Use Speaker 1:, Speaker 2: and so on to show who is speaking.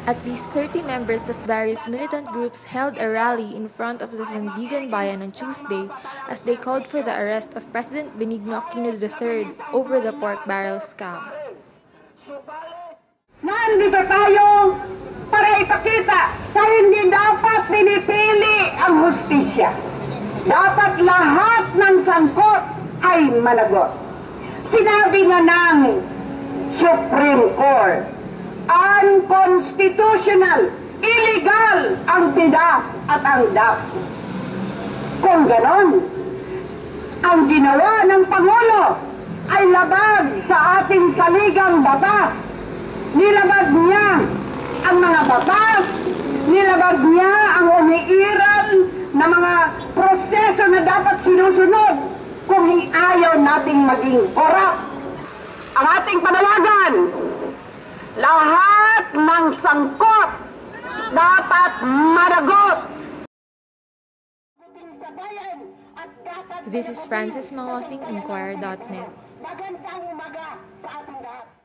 Speaker 1: At least 30 members of various militant groups held a rally in front of the Sandigan Bayan on Tuesday as they called for the arrest of President Benigno Aquino III over the pork barrel scam.
Speaker 2: Nandito tayo para ipakita na hindi dapat pinipili ang hustisya. Dapat lahat ng sangkot ay managot. Sinabi nga ng Supreme Court, unconstitutional, illegal ang PIDA at ang DAP. Kung ganon, ang ginawa ng Pangulo ay labag sa ating saligang batas. Nilabag niya ang mga batas, nilabag niya ang umiiral na mga proseso na dapat sinusunod kung ayaw nating maging corrupt. Ang ating panalagan, lahat ng sangkot dapat managot.
Speaker 1: This is Francis Mangosing, Inquirer.net.
Speaker 2: Magandang umaga sa ating lahat.